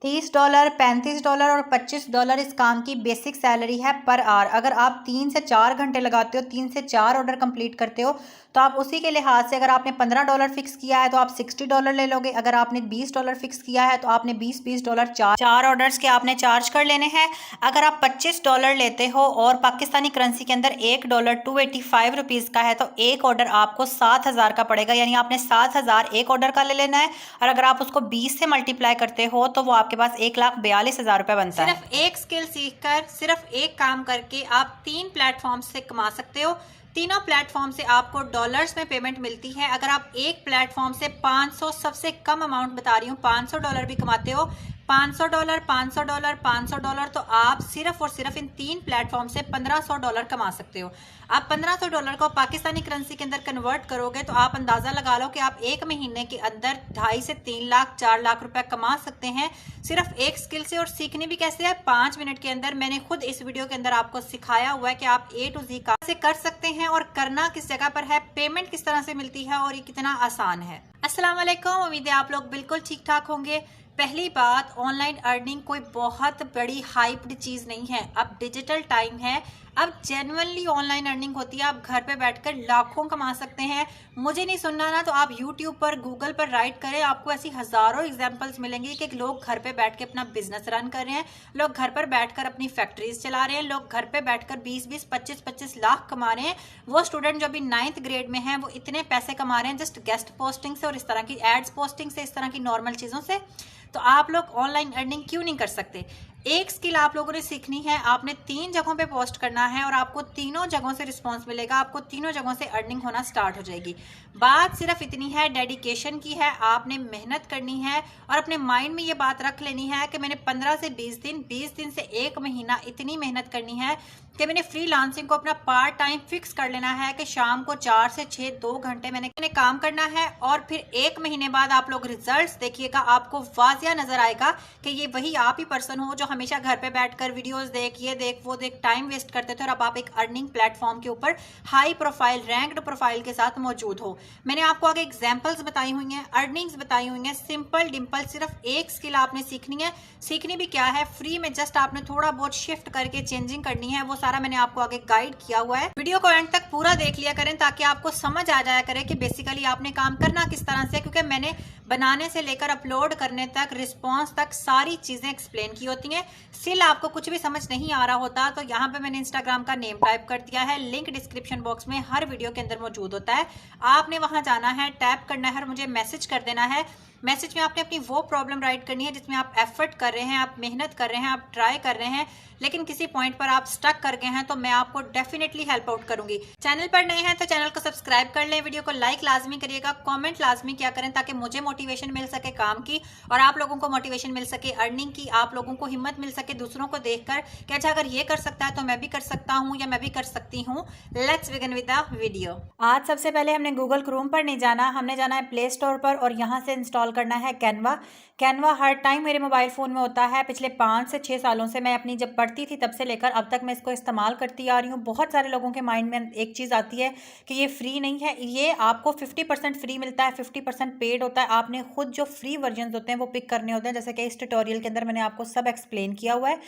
$30, $35 और $25 इस काम की बेसिक सैलरी है पर आवर। अगर आप 3 से 4 घंटे लगाते हो, 3 से 4 ऑर्डर कंप्लीट करते हो, तो आप उसी के लिहाज से अगर आपने $15 फिक्स किया है तो आप $60 ले लोगे। अगर आपने $20 फिक्स किया है तो आपने $20 चार ऑर्डर्स के आपने चार्ज कर लेने हैं। अगर आप $25 लेते हो और पाकिस्तानी करेंसी के अंदर $1 285 का है तो एक ऑर्डर आपको 7,000 का पड़ेगा, यानी आपने 7,000 एक ऑर्डर का ले लेना है। और अगर आप उसको 20 से मल्टीप्लाई करते हो तो वो आपके पास 1,42,000 रुपये बनता है। सिर्फ एक स्किल सीखकर, सिर्फ एक काम करके आप 3 प्लेटफॉर्म से कमा सकते हो। तीनों प्लेटफॉर्म से आपको डॉलर्स में पेमेंट मिलती है। अगर आप एक प्लेटफॉर्म से 500, सबसे कम अमाउंट बता रही हूँ, $500 भी कमाते हो, $500, $500, $500, तो आप सिर्फ और सिर्फ इन 3 प्लेटफॉर्म से $1,500 कमा सकते हो। आप $1,500 को पाकिस्तानी करेंसी के अंदर कन्वर्ट करोगे तो आप अंदाजा लगा लो कि आप एक महीने के अंदर 2.5 से 3 लाख 4 लाख रुपए कमा सकते हैं सिर्फ एक स्किल से। और सीखनी भी कैसे है, 5 मिनट के अंदर। मैंने खुद इस वीडियो के अंदर आपको सिखाया हुआ है कि आप A to Z से कर सकते हैं और करना किस जगह पर है, पेमेंट किस तरह से मिलती है और ये कितना आसान है। अस्सलाम वालेकुम, उम्मीद है आप लोग बिल्कुल ठीक ठाक होंगे। पहली बात, ऑनलाइन अर्निंग कोई बहुत बड़ी हाइप्ड चीज़ नहीं है। अब डिजिटल टाइम है, अब जेन्युइनली ऑनलाइन अर्निंग होती है। आप घर पे बैठकर लाखों कमा सकते हैं। मुझे नहीं सुनना ना, तो आप यूट्यूब पर, गूगल पर राइट करें, आपको ऐसी हज़ारों एग्जांपल्स मिलेंगी कि लोग घर पे बैठ के अपना बिजनेस रन कर रहे हैं, लोग घर पर बैठकर अपनी फैक्ट्रीज चला रहे हैं, लोग घर पे बैठकर 20-20, 25-25 लाख कमा रहे हैं। वो स्टूडेंट जो अभी 9th ग्रेड में हैं वो इतने पैसे कमा रहे हैं जस्ट गेस्ट पोस्टिंग से और इस तरह की एड्स पोस्टिंग से, इस तरह की नॉर्मल चीज़ों से। तो आप लोग ऑनलाइन अर्निंग क्यों नहीं कर सकते? एक स्किल आप लोगों ने सीखनी है, आपने 3 जगहों पे पोस्ट करना है और आपको तीनों जगहों से रिस्पांस मिलेगा, आपको तीनों जगहों से अर्निंग होना स्टार्ट हो जाएगी। बात सिर्फ इतनी है, डेडिकेशन की है। आपने मेहनत करनी है और अपने माइंड में ये बात रख लेनी है कि मैंने 15 से 20 दिन, 20 दिन से 1 महीना इतनी मेहनत करनी है कि मैंने फ्रीलांसिंग को अपना पार्ट टाइम फिक्स कर लेना है कि शाम को 4 से 6 2 घंटे मैंने काम करना है। और फिर 1 महीने बाद आप लोग रिजल्ट्स देखिएगा, आपको वाजिया नजर आएगा कि ये वही आप ही पर्सन हो जो हमेशा घर पे बैठकर वीडियोस देख, ये देख, वो देख, टाइम वेस्ट करते थे और अब आप एक अर्निंग प्लेटफॉर्म के ऊपर हाई प्रोफाइल, रैंक्ड प्रोफाइल के साथ मौजूद हो। मैंने आपको आगे एग्जांपल्स बताई हुई हैं, अर्निंग्स बताई हुई हैं, सिंपल डिंपल। सिर्फ एक स्किल आपने सीखनी है। सीखनी भी क्या है, फ्री में, जस्ट आपने थोड़ा बहुत शिफ्ट करके चेंजिंग करनी है। वो सारा मैंने आपको आगे गाइड किया हुआ है। वीडियो को एंड तक पूरा देख लिया करें ताकि आपको समझ आ जाया करे कि बेसिकली आपने काम करना किस तरह से, क्योंकि मैंने बनाने से लेकर अपलोड करने तक, रिस्पॉन्स तक सारी चीजें एक्सप्लेन की होती हैं। स्टिल आपको कुछ भी समझ नहीं आ रहा होता तो यहाँ पे मैंने इंस्टाग्राम का नेम टाइप कर दिया है, लिंक डिस्क्रिप्शन बॉक्स में हर वीडियो के अंदर मौजूद होता है। आपने वहां जाना है, टैप करना है और मुझे मैसेज कर देना है। मैसेज में आपने अपनी वो प्रॉब्लम राइट करनी है जिसमें आप एफर्ट कर रहे हैं, आप मेहनत कर रहे हैं, आप ट्राई कर रहे हैं, लेकिन किसी पॉइंट पर आप स्टक कर गए हैं, तो मैं आपको डेफिनेटली हेल्प आउट करूंगी। चैनल पर नए हैं तो चैनल को सब्सक्राइब कर लें, वीडियो को लाइक लाजमी करिएगा, कमेंट लाजमी किया करें ताकि मुझे मोटिवेशन मिल सके काम की और आप लोगों को मोटिवेशन मिल सके अर्निंग की, आप लोगों को हिम्मत मिल सके दूसरों को देखकर कि अच्छा अगर ये कर सकता है तो मैं भी कर सकता हूँ या मैं भी कर सकती हूँ। Let's begin with the video. आज सबसे पहले हमने गूगल क्रोम पर नहीं जाना, हमने जाना है प्ले स्टोर पर और यहाँ से इंस्टॉल करना है कैनवा। कैनवा हर टाइम मेरे मोबाइल फ़ोन में होता है। पिछले 5 से 6 सालों से, मैं अपनी जब पढ़ती थी तब से लेकर अब तक मैं इसको इस्तेमाल करती आ रही हूँ। बहुत सारे लोगों के माइंड में एक चीज़ आती है कि ये फ्री नहीं है। ये आपको 50% फ्री मिलता है, 50% पेड होता है। आपने खुद जो फ्री वर्जन होते हैं वो पिक करने होते हैं, जैसे कि इस ट्यूटोरियल के अंदर मैंने आपको सब एक्सप्लेन किया हुआ है।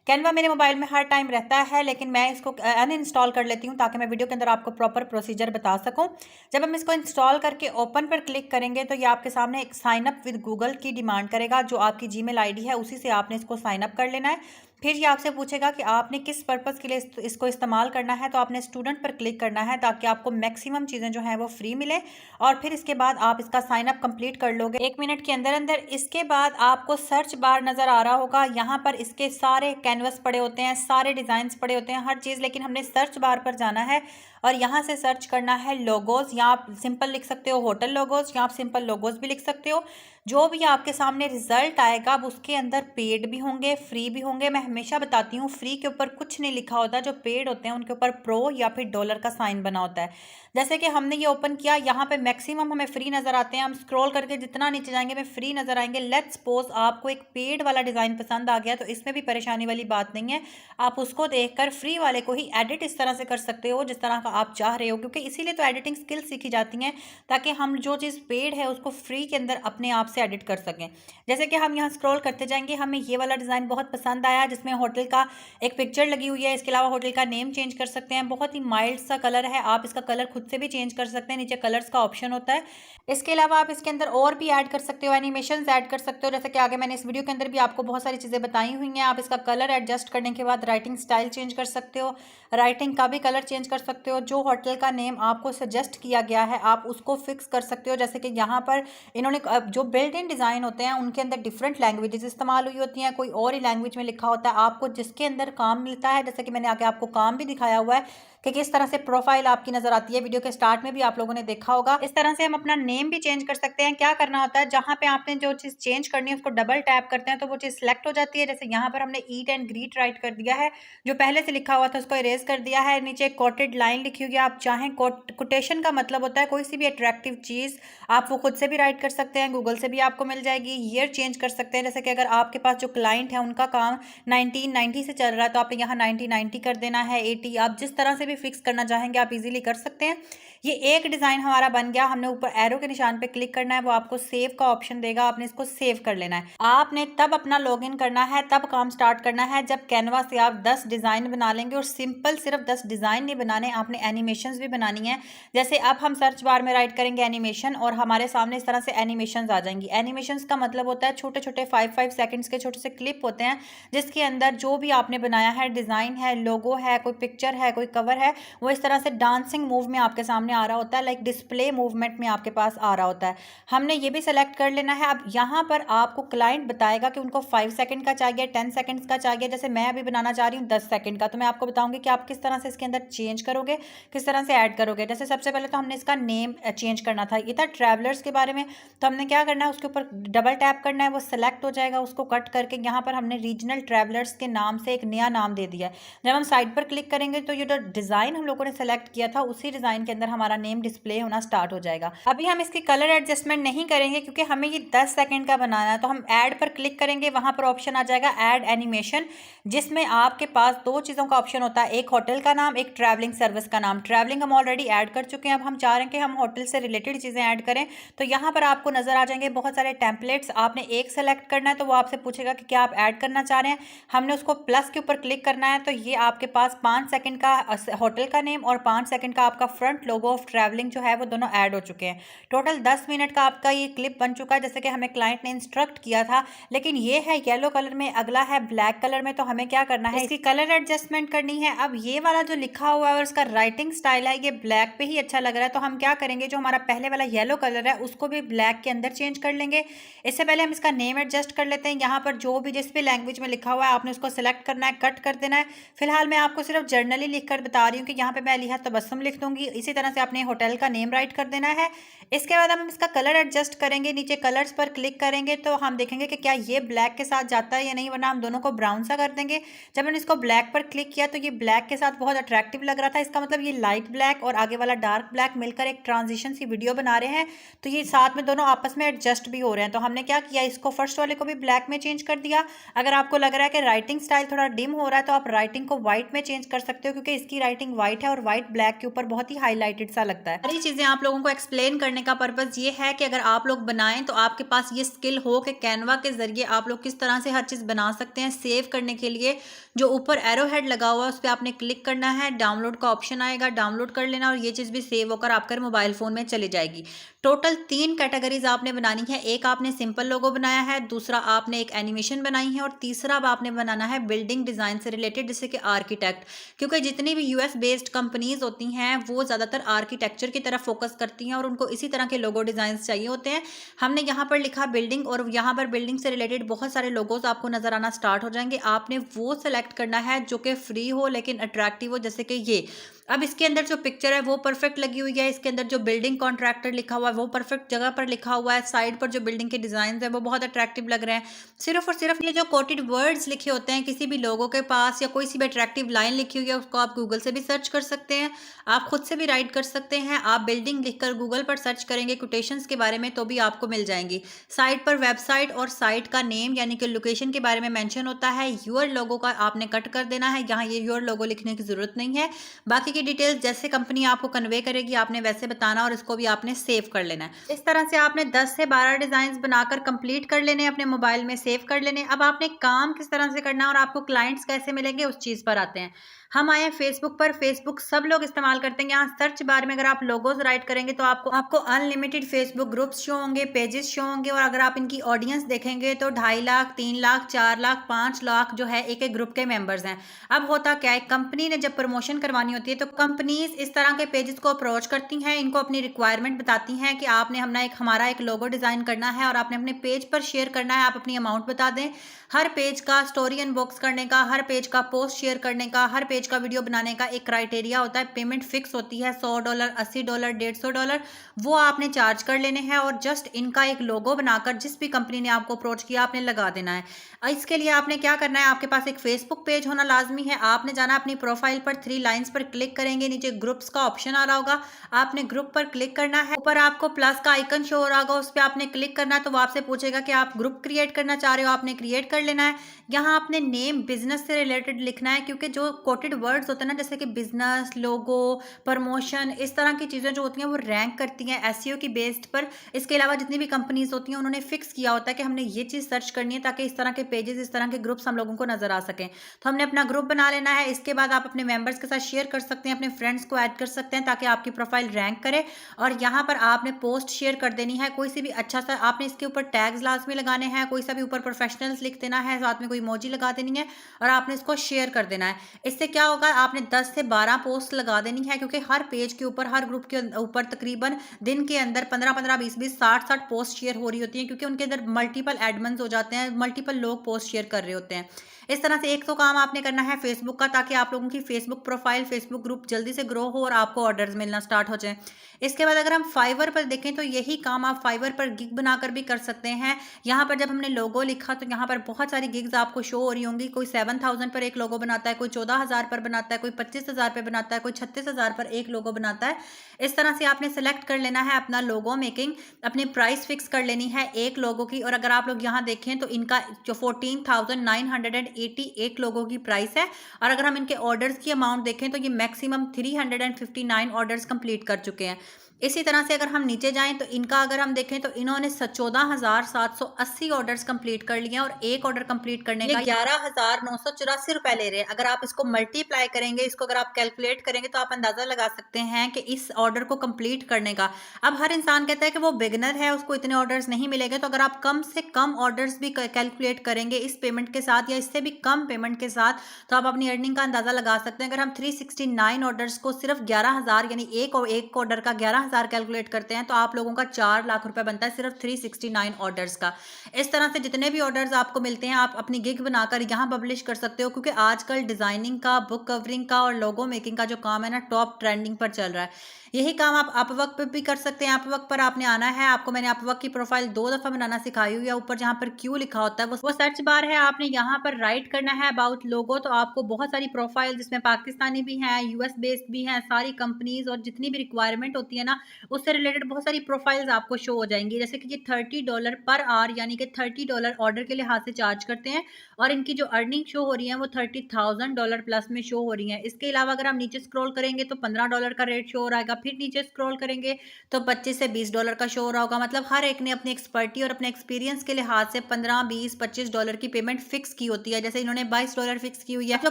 कैनवा मेरे मोबाइल में हर टाइम रहता है, लेकिन मैं इसको अनइंस्टॉल कर लेती हूँ ताकि मैं वीडियो के अंदर आपको प्रॉपर प्रोसीजर बता सकूँ। जब हम इसको इंस्टॉल करके ओपन पर क्लिक करेंगे तो ये आपके सामने एक साइन अप विद गूगल की डिमांड करेगा। जो आपकी जीमेल आईडी है उसी से आपने इसको साइन अप कर लेना है। फिर ये आपसे पूछेगा कि आपने किस पर्पज़ के लिए इसको इस्तेमाल करना है, तो आपने स्टूडेंट पर क्लिक करना है ताकि आपको मैक्सिमम चीज़ें जो हैं वो फ्री मिले। और फिर इसके बाद आप इसका साइन अप कंप्लीट कर लोगे 1 मिनट के अंदर अंदर। इसके बाद आपको सर्च बार नज़र आ रहा होगा, यहाँ पर इसके सारे कैनवस पड़े होते हैं, सारे डिज़ाइंस पड़े होते हैं, हर चीज़। लेकिन हमने सर्च बार पर जाना है और यहाँ से सर्च करना है लोगोज़। या आप सिंपल लिख सकते हो होटल लोगोज़, या आप सिंपल लोगोज़ भी लिख सकते हो। जो भी आपके सामने रिजल्ट आएगा अब उसके अंदर पेड भी होंगे, फ्री भी होंगे। मैं हमेशा बताती हूँ फ्री के ऊपर कुछ नहीं लिखा होता, जो पेड होते हैं उनके ऊपर प्रो या फिर डॉलर का साइन बना होता है। जैसे कि हमने ये ओपन किया, यहाँ पे मैक्सिमम हमें फ्री नज़र आते हैं। हम स्क्रॉल करके जितना नीचे जाएंगे हमें फ्री नज़र आएंगे। लेट्स सपोज आपको एक पेड वाला डिज़ाइन पसंद आ गया तो इसमें भी परेशानी वाली बात नहीं है, आप उसको देखकर फ्री वाले को ही एडिट इस तरह से कर सकते हो जिस तरह का आप चाह रहे हो, क्योंकि इसीलिए तो एडिटिंग स्किल्स सीखी जाती हैं ताकि हम जो चीज़ पेड है उसको फ्री के अंदर अपने आप से एडिट कर सकें। जैसे कि हम यहाँ स्क्रॉल करते जाएंगे, हमें ये वाला डिज़ाइन बहुत पसंद आया जिसमें होटल का एक पिक्चर लगी हुई है। इसके अलावा होटल का नेम चेंज कर सकते हैं, बहुत ही माइल्ड सा कलर है, आप इसका कलर खुद से भी चेंज कर सकते हैं, नीचे कलर्स का ऑप्शन होता है। इसके अलावा आप इसके अंदर और भी ऐड कर सकते हो, एनिमेशंस ऐड कर सकते हो, जैसे कि आगे मैंने इस वीडियो के अंदर भी आपको बहुत सारी चीज़ें बताई हुई हैं। आप इसका कलर एडजस्ट करने के बाद राइटिंग स्टाइल चेंज कर सकते हो, राइटिंग का भी कलर चेंज कर सकते हो, जो होटल का नेम आपको सजेस्ट किया गया है आप उसको फिक्स कर सकते हो। जैसे कि यहाँ पर इन्होंने जो बिल्ट इन डिज़ाइन होते हैं उनके अंदर डिफरेंट लैंग्वेजेस इस्तेमाल हुई होती हैं, कोई और ही लैंग्वेज में लिखा होता है, आपको जिसके अंदर काम मिलता है। जैसे कि मैंने आगे आपको काम भी दिखाया हुआ है कि किस तरह से प्रोफाइल आपकी नजर आती है, वीडियो के स्टार्ट में भी आप लोगों ने देखा होगा। इस तरह से हम अपना नेम भी चेंज कर सकते हैं। क्या करना होता है, जहां पे आपने जो चीज़ चेंज करनी है उसको डबल टैप करते हैं तो वो चीज़ सेलेक्ट हो जाती है। जैसे यहाँ पर हमने ईट एंड ग्रीट राइट कर दिया है, जो पहले से लिखा हुआ था उसको इरेज कर दिया है। नीचे कोटेड लाइन लिखी हुई है, आप चाहें कोटेशन का मतलब होता है कोई सी भी अट्रैक्टिव चीज़, आप वो खुद से भी राइट कर सकते हैं, गूगल से भी आपको मिल जाएगी। ईयर चेंज कर सकते हैं, जैसे कि अगर आपके पास जो क्लाइंट है उनका काम 1990 से चल रहा है तो आपने यहाँ 1990 कर देना है, 80, आप जिस तरह से भी फिक्स करना चाहेंगे आप इजीली कर सकते हैं। ये एक डिज़ाइन हमारा बन गया। हमने ऊपर एरो के निशान पे क्लिक करना है, वो आपको सेव का ऑप्शन देगा, आपने इसको सेव कर लेना है। आपने तब अपना लॉगिन करना है, तब काम स्टार्ट करना है जब कैनवा से आप 10 डिज़ाइन बना लेंगे। और सिंपल सिर्फ 10 डिज़ाइन नहीं बनाने, आपने एनिमेशंस भी बनानी है। जैसे अब हम सर्च बार में राइट करेंगे एनिमेशन और हमारे सामने इस तरह से एनिमेशंस आ जाएंगी। एनिमेशंस का मतलब होता है छोटे छोटे 5-5 सेकंड्स के छोटे से क्लिप होते हैं जिसके अंदर जो भी आपने बनाया है, डिज़ाइन है, लोगो है, कोई पिक्चर है, कोई कवर है, वो इस तरह से डांसिंग मूव में आपके सामने आ रहा होता है, लाइक डिस्प्ले मूवमेंट में आपके पास आ रहा होता है। हमने ये भी सेलेक्ट कर लेना है। अब यहाँ पर आपको क्लाइंट बताएगा कि उनको 5 सेकंड का चाहिए, 10 सेकंड्स का चाहिए। जैसे मैं अभी बनाना चाह रही हूँ 10 सेकंड का, तो मैं आपको बताऊंगी कि आप किस तरह से इसके अंदर चेंज करोगे, किस तरह से ऐड करोगे। जैसे सबसे पहले तो हमने इसका नेम चेंज करना था, ये था ट्रैवलर्स के बारे में, तो हमने क्या करना है उसके ऊपर डबल टैप करना है, वो सेलेक्ट हो जाएगा। उसको कट करके यहाँ पर हमने रीजनल ट्रैवलर्स के नाम से एक नया नाम दे दिया है। जब हम साइड पर क्लिक करेंगे तो ये जो डिज़ाइन हम लोगों ने सेलेक्ट किया था उसी डिज़ाइन के अंदर हमारा नेम डिस्प्ले होना स्टार्ट हो जाएगा। अभी हम इसकी कलर एडजस्टमेंट नहीं करेंगे क्योंकि हमें ये 10 सेकंड का बनाना है। तो हम ऐड पर क्लिक करेंगे, वहां पर ऑप्शन आ जाएगा ऐड एनिमेशन, जिसमें आपके पास 2 चीज़ों का ऑप्शन होता है, एक होटल का नाम, एक ट्रैवलिंग सर्विस का नाम। ट्रैवलिंग हम ऑलरेडी ऐड कर चुके हैं, अब हम चाह रहे हैं कि हम होटल से रिलेटेड चीज़ें ऐड करें। तो यहाँ पर आपको नजर आ जाएंगे बहुत सारे टेम्पलेट्स, आपने एक सेलेक्ट करना है तो वो आपसे पूछेगा कि क्या आप ऐड करना चाह रहे हैं। हमने उसको प्लस के ऊपर क्लिक करना है, तो ये आपके पास 5 सेकंड का होटल का नेम और 5 सेकंड का आपका फ्रंट लोगो ऑफ ट्रैवलिंग जो है वो दोनों ऐड हो चुके हैं। टोटल 10 मिनट का आपका ये क्लिप बन चुका है जैसे कि हमें क्लाइंट ने इंस्ट्रक्ट किया था। लेकिन ये है येलो कलर में, अगला है ब्लैक कलर में, तो हमें क्या करना है, इसकी कलर एडजस्टमेंट करनी है। अब ये वाला जो लिखा हुआ है और इसका राइटिंग स्टाइल है ये ब्लैक पे ही अच्छा लग रहा है, तो हम क्या करेंगे, जो हमारा पहले वाला येलो कलर है उसको भी ब्लैक के अंदर चेंज कर लेंगे। इससे पहले हम इसका नेम एडजस्ट कर लेते हैं। यहाँ पर जो भी जिस भी लैंग्वेज में लिखा हुआ है आपने उसको सेलेक्ट करना है, कट कर देना है। फिलहाल मैं आपको सिर्फ जर्नली लिख कर बता रही हूँ कि यहाँ पे मैं लिहा तबस्सुम लिख दूंगी। इसी तरह से आपने होटल का नेम राइट कर देना है। इसके बाद हम इसका कलर एडजस्ट करेंगे, नीचे कलर्स पर क्लिक करेंगे तो हम देखेंगे कि क्या ये ब्लैक के साथ जाता है या नहीं, वरना हम दोनों को ब्राउन सा कर देंगे। जब मैंने इसको ब्लैक पर क्लिक किया तो ये ब्लैक के साथ बहुत अट्रैक्टिव लग रहा था, इसका मतलब ये लाइट ब्लैक और आगे वाला डार्क ब्लैक मिलकर एक ट्रांजिशन सी वीडियो बना रहे हैं, तो ये साथ में दोनों आपस में एडजस्ट भी हो रहे हैं। तो हमने क्या किया, इसको फर्स्ट वाले को भी ब्लैक में चेंज कर दिया। अगर आपको लग रहा है कि राइटिंग स्टाइल थोड़ा डिम हो रहा है तो आप राइटिंग को व्हाइट में चेंज कर सकते हो, क्योंकि इसकी राइटिंग व्हाइट है और व्हाइट ब्लैक के ऊपर बहुत ही हाईलाइटेड सा लगता है। सारी चीजें आप लोगों को एक्सप्लेन करने का पर्पज ये है कि अगर आप लोग बनाएं तो आपके पास ये स्किल हो कि कैनवा के जरिए आप लोग किस तरह से हर चीज बना सकते हैं। सेव करने के लिए जो ऊपर एरो हेड लगा हुआ है उस पर आपने क्लिक करना है, डाउनलोड का ऑप्शन आएगा, डाउनलोड कर लेना और ये चीज़ भी सेव होकर आपके मोबाइल फ़ोन में चली जाएगी। टोटल 3 कैटेगरीज आपने बनानी है, एक आपने सिंपल लोगो बनाया है, दूसरा आपने एक एनिमेशन बनाई है और तीसरा आपने बनाना है बिल्डिंग डिज़ाइन से रिलेटेड, जैसे कि आर्किटेक्ट। क्योंकि जितनी भी यूएस बेस्ड कंपनीज होती हैं वो ज़्यादातर आर्किटेक्चर की तरफ फोकस करती हैं और उनको इसी तरह के लोगो डिज़ाइन चाहिए होते हैं। हमने यहाँ पर लिखा बिल्डिंग और यहाँ पर बिल्डिंग से रिलेटेड बहुत सारे लोगोज आपको नजर आना स्टार्ट हो जाएंगे। आपने वो सेलेक्ट करना है जो कि फ्री हो लेकिन अट्रैक्टिव हो, जैसे कि ये। अब इसके अंदर जो पिक्चर है वो परफेक्ट लगी हुई है, इसके अंदर जो बिल्डिंग कॉन्ट्रैक्टर लिखा हुआ है वो परफेक्ट जगह पर लिखा हुआ है, साइड पर जो बिल्डिंग के डिजाइन है वो बहुत अट्रैक्टिव लग रहे हैं। सिर्फ और सिर्फ ये जो कोटेड वर्ड्स लिखे होते हैं किसी भी लोगों के पास या कोई सी भी अट्रैक्टिव लाइन लिखी हुई है उसको आप गूगल से भी सर्च कर सकते हैं, आप खुद से भी राइट कर सकते हैं। आप बिल्डिंग लिखकर गूगल पर सर्च करेंगे कोटेशंस के बारे में तो भी आपको मिल जाएंगी। साइड पर वेबसाइट और साइट का नेम यानी कि लोकेशन के बारे में मेंशन होता है। योर लोगो का आपने कट कर देना है, यहाँ ये योर लोगो लिखने की जरूरत नहीं है। बाकी की डिटेल्स जैसे कंपनी आपको कन्वे करेगी आपने वैसे बताना और इसको भी आपने सेव कर लेना है। इस तरह से आपने 10 से 12 डिजाइन बनाकर कंप्लीट कर लेने, अपने मोबाइल में सेव कर लेने। अब आपने काम किस तरह से करना है और आपको क्लाइंट्स कैसे मिलेंगे उस चीज पर आते हैं। हम आए फेसबुक पर। फेसबुक सब लोग इस्तेमाल करते हैं। यहाँ सर्च बार में अगर आप लोगोज राइट करेंगे तो आपको अनलिमिटेड फेसबुक ग्रुप्स शो होंगे, पेजेस शो होंगे। और अगर आप इनकी ऑडियंस देखेंगे तो 2.5 लाख, 3 लाख, 4 लाख, 5 लाख जो है एक एक ग्रुप के मेंबर्स हैं। अब होता क्या है, कंपनी ने जब प्रमोशन करवानी होती है तो कंपनीज इस तरह के पेजेस को अप्रोच करती हैं, इनको अपनी रिक्वायरमेंट बताती हैं कि आपने हमारा एक लोगो डिजाइन करना है और आपने अपने पेज पर शेयर करना है। आप अपनी अमाउंट बता दें। हर पेज का स्टोरी अनबॉक्स करने का, हर पेज का पोस्ट शेयर करने का, हर पेज का वीडियो बनाने का एक क्राइटेरिया होता है। पेमेंट फिक्स होती है, $100, $80, $150 वो आपने चार्ज कर लेने हैं और जस्ट इनका एक लोगो बनाकर जिस भी कंपनी ने आपको अप्रोच किया आपने लगा देना है। इसके लिए आपने क्या करना है, आपके पास एक फेसबुक पेज होना लाजमी है। आपने जाना अपनी प्रोफाइल पर, 3 लाइंस पर क्लिक करेंगे, नीचे ग्रुप्स का ऑप्शन आ रहा होगा, आपने ग्रुप पर क्लिक करना है। ऊपर आपको प्लस का आइकन शो हो रहा होगा, उस पर आपने क्लिक करना है। तो वो आपसे पूछेगा कि आप ग्रुप क्रिएट करना चाह रहे हो, आपने क्रिएट कर लेना है। यहाँ आपने नेम बिजनेस से रिलेटेड लिखना है, क्योंकि जो कोटेड वर्ड्स होते हैं ना, जैसे कि बिजनेस, लोगो, प्रमोशन, इस तरह की चीज़ें जो होती हैं वो रैंक करती हैं एसईओ की बेस्ड पर। इसके अलावा जितनी भी कंपनीज होती हैं उन्होंने फिक्स किया होता है कि हमने ये चीज़ सर्च करनी है ताकि इस तरह के पेजेस, इस तरह के ग्रुप्स हम लोगों को नजर आ सकें। तो हमने अपना ग्रुप बना लेना है। इसके बाद आप अपने मेंबर्स के साथ शेयर कर सकते हैं, अपने फ्रेंड्स को ऐड कर सकते हैं ताकि आपकी प्रोफाइल रैंक करे। और यहाँ पर आपने पोस्ट शेयर कर देनी है, कोई सी भी अच्छा सा आपने इसके ऊपर टैग्स लाजमी लगाने हैं, कोई सा भी ऊपर प्रोफेशनल्स लिख देना है, साथ में कोई इमोजी लगा देनी है और आपने इसको शेयर कर देना है। इससे क्या होगा, आपने 10 से 12 पोस्ट लगा देनी है, क्योंकि हर पेज के ऊपर, हर ग्रुप के ऊपर तकरीबन दिन के अंदर 15-15, 20-20, 60-60 पोस्ट शेयर हो रही होती हैं, क्योंकि उनके अंदर मल्टीपल एडमन्स हो जाते हैं, मल्टीपल लोग पोस्ट शेयर कर रहे होते हैं। इस तरह से एक तो काम आपने करना है फेसबुक का, ताकि आप लोगों की फेसबुक प्रोफाइल, फेसबुक ग्रुप जल्दी से ग्रो हो और आपको ऑर्डर्स मिलना स्टार्ट हो जाए। इसके बाद अगर हम फाइवर पर देखें तो यही काम आप फाइवर पर गिग बनाकर भी कर सकते हैं। यहाँ पर जब हमने लोगो लिखा तो यहाँ पर बहुत सारी गिग्स आपको शो हो रही होंगी। कोई 7,000 पर एक लोगो बनाता है, कोई 14,000 पर बनाता है, कोई 25,000 पर बनाता है, कोई 36,000 पर एक लोगो बनाता है। इस तरह से आपने सेलेक्ट कर लेना है अपना लोगो मेकिंग, अपनी प्राइस फिक्स कर लेनी है एक लोगो की। और अगर आप लोग यहाँ देखें तो इनका जो 14,980 एक लोगों की प्राइस है। और अगर हम इनके ऑर्डर्स की अमाउंट देखें तो ये मैक्सिमम 359 ऑर्डर्स कंप्लीट कर चुके हैं। इसी तरह से अगर हम नीचे जाएं तो इनका अगर हम देखें तो इन्होंने 14,780 ऑर्डर्स कंप्लीट कर लिए हैं और एक ऑर्डर कंप्लीट करने का 11,984 रुपए ले रहे हैं। अगर आप इसको मल्टीप्लाई करेंगे, इसको अगर आप कैलकुलेट करेंगे तो आप अंदाजा लगा सकते हैं कि इस ऑर्डर को कंप्लीट करने का। अब हर इंसान कहता है कि वो बिगनर है, उसको इतने ऑर्डर्स नहीं मिलेंगे। तो अगर आप कम से कम ऑर्डर्स भी कैलकुलेट करेंगे इस पेमेंट के साथ या इससे भी कम पेमेंट के साथ, तो आप अपनी अर्निंग का अंदाजा लगा सकते हैं। अगर हम 369 ऑर्डर्स को सिर्फ 11,000 यानी एक ऑर्डर का 11,000 कैलकुलेट करते हैं तो आप लोगों का 4 लाख रुपए बनता है सिर्फ 369 ऑर्डर्स का। इस तरह से जितने भी ऑर्डर्स आपको मिलते हैं आप अपनी गिग बनाकर यहाँ पब्लिश कर सकते हो, क्योंकि आजकल डिजाइनिंग का, बुक कवरिंग का और लोगो मेकिंग का जो काम है ना, टॉप ट्रेंडिंग पर चल रहा है। यही काम आप अपवर्क पे भी कर सकते हैं। अपवर्क पर आपने आना है, आपको मैंने अपवर्क की प्रोफाइल 2 दफा बनाना सिखाई हुई है। ऊपर जहाँ पर क्यू लिखा होता है वो सर्च बार है, आपने यहाँ पर राइट करना है अबाउट लोगो। तो आपको बहुत सारी प्रोफाइल जिसमें पाकिस्तानी भी हैं, यूएस बेस्ड भी हैं, सारी कंपनीज और जितनी भी रिक्वायरमेंट होती है ना उससे रिलेटेड बहुत सारी प्रोफाइल्स आपको शो हो जाएंगी। जैसे कि ये $30 पर आवर यानी कि $30 ऑर्डर के लिहाज से चार्ज करते हैं और इनकी जो अर्निंग शो हो रही है वो $30,000 प्लस में शो हो रही है। इसके अलावा अगर हम नीचे स्क्रॉल करेंगे तो $15 का रेट शो हो रहा है, फिर नीचे स्क्रॉल करेंगे तो $25 से $20 का शो हो रहा होगा। मतलब हर एक ने अपनी एक्सपर्टी और अपने एक्सपीरियंस के लिहाज से 15, 20, $25 की पेमेंट फिक्स की होती है। जैसे इन्होंने $22 फिक्स की हुई है। जो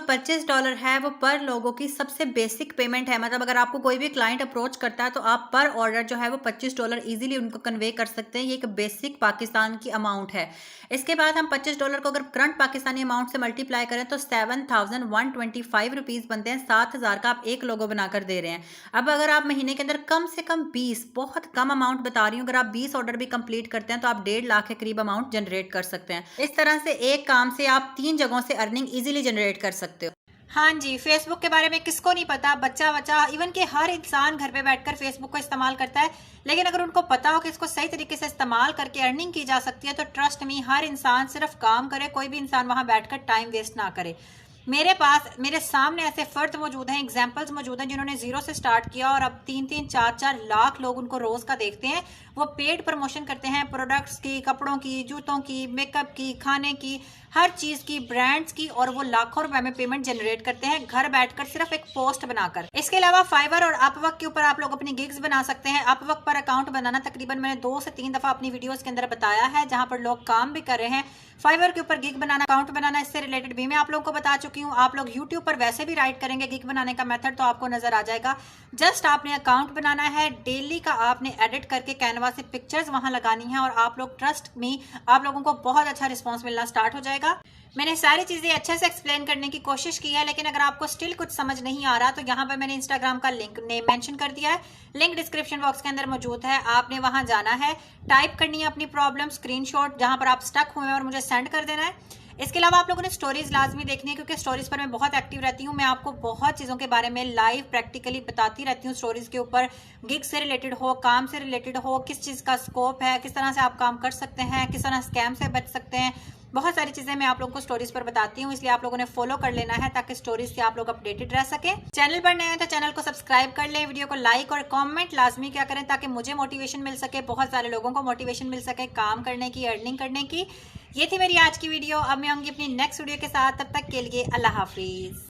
$25 है वो पर लोगों की सबसे बेसिक पेमेंट है। मतलब अगर आपको कोई भी क्लाइंट अप्रोच करता है तो आप पर ऑर्डर जो है वो $25 इजीली उनको कन्वे कर सकते हैं। ये एक बेसिक पाकिस्तान की अमाउंट है। इसके बाद हम $25 को अगर करंट पाकिस्तानी अमाउंट से मल्टीप्लाई करें तो 7,125 रुपीज बनते हैं। 7,000 का आप एक लोगो बनाकर दे रहे हैं। अब अगर आप महीने के अंदर कम से कम 20, बहुत कम अमाउंट बता रही हूँ, अगर आप 20 ऑर्डर भी कंप्लीट करते हैं तो आप 1.5 लाख के करीब अमाउंट जनरेट कर सकते हैं। इस तरह से एक काम से आप 3 जगहों से अर्निंग इजीली जनरेट कर सकते हो। हाँ जी, फेसबुक के बारे में किसको नहीं पता, बच्चा इवन कि हर इंसान घर पे बैठकर फेसबुक को इस्तेमाल करता है। लेकिन अगर उनको पता हो कि इसको सही तरीके से इस्तेमाल करके अर्निंग की जा सकती है तो ट्रस्ट मी, हर इंसान सिर्फ काम करे, कोई भी इंसान वहां बैठकर टाइम वेस्ट ना करे। मेरे सामने ऐसे फर्द मौजूद हैं, एग्जाम्पल्स मौजूद हैं जिन्होंने 0 से स्टार्ट किया और अब 3-3, 4-4 लाख लोग उनको रोज का देखते हैं वो पेड प्रमोशन करते हैं प्रोडक्ट्स की, कपड़ों की, जूतों की, मेकअप की, खाने की, हर चीज की, ब्रांड्स की, और वो लाखों रुपए में पेमेंट जनरेट करते हैं घर बैठकर सिर्फ एक पोस्ट बनाकर। इसके अलावा फाइवर और अपवर्क के ऊपर आप लोग अपनी गिग्स बना सकते हैं। अपवर्क पर अकाउंट बनाना तकरीबन मैंने 2 से 3 दफा अपनी वीडियोस के अंदर बताया है, जहां पर लोग काम भी कर रहे हैं। फाइवर के ऊपर गिग बनाना, अकाउंट बनाना, इससे रिलेटेड भी मैं आप लोगों को बता चुकी हूँ। आप लोग यूट्यूब पर वैसे भी राइट करेंगे गिग बनाने का मेथड तो आपको नजर आ जाएगा। जस्ट आपने अकाउंट बनाना है, डेली का आपने एडिट करके कैनवा से पिक्चर्स वहां लगानी है, और आप लोग ट्रस्ट मी, आप लोगों को बहुत अच्छा रिस्पॉन्स मिलना स्टार्ट हो जाएगा। मैंने सारी चीजें अच्छे से एक्सप्लेन करने की कोशिश की है, लेकिन अगर आपको स्टिल कुछ समझ नहीं आ रहा तो यहाँ पर मैंने इंस्टाग्राम का लिंक मेंशन कर दिया है, लिंक डिस्क्रिप्शन बॉक्स के अंदर मौजूद है। आपने वहां जाना है, टाइप करनी है अपनी प्रॉब्लम, स्क्रीनशॉट जहां पर आप स्टक हुए हैं, और मुझे सेंड कर देना है। इसके अलावा आप लोगों ने स्टोरीज लाजमी देखनी है, क्योंकि स्टोरीज पर मैं बहुत एक्टिव रहती हूँ। मैं आपको बहुत चीज़ों के बारे में लाइव प्रैक्टिकली बताती रहती हूँ स्टोरीज के ऊपर, गिग से रिलेटेड हो, काम से रिलेटेड हो, किस चीज़ का स्कोप है, किस तरह से आप काम कर सकते हैं, किस तरह स्कैम से बच सकते हैं, बहुत सारी चीजें मैं आप लोगों को स्टोरीज पर बताती हूँ। इसलिए आप लोगों ने फॉलो कर लेना है ताकि स्टोरीज से आप लोग अपडेटेड रह सके। चैनल पर नए हैं तो चैनल को सब्सक्राइब कर लें, वीडियो को लाइक और कमेंट लाजमी क्या करें ताकि मुझे मोटिवेशन मिल सके, बहुत सारे लोगों को मोटिवेशन मिल सके काम करने की, अर्निंग करने की। ये थी मेरी आज की वीडियो। अब मैं आऊंगी अपनी नेक्स्ट वीडियो के साथ, तब तक के लिए अल्लाह हाफिज।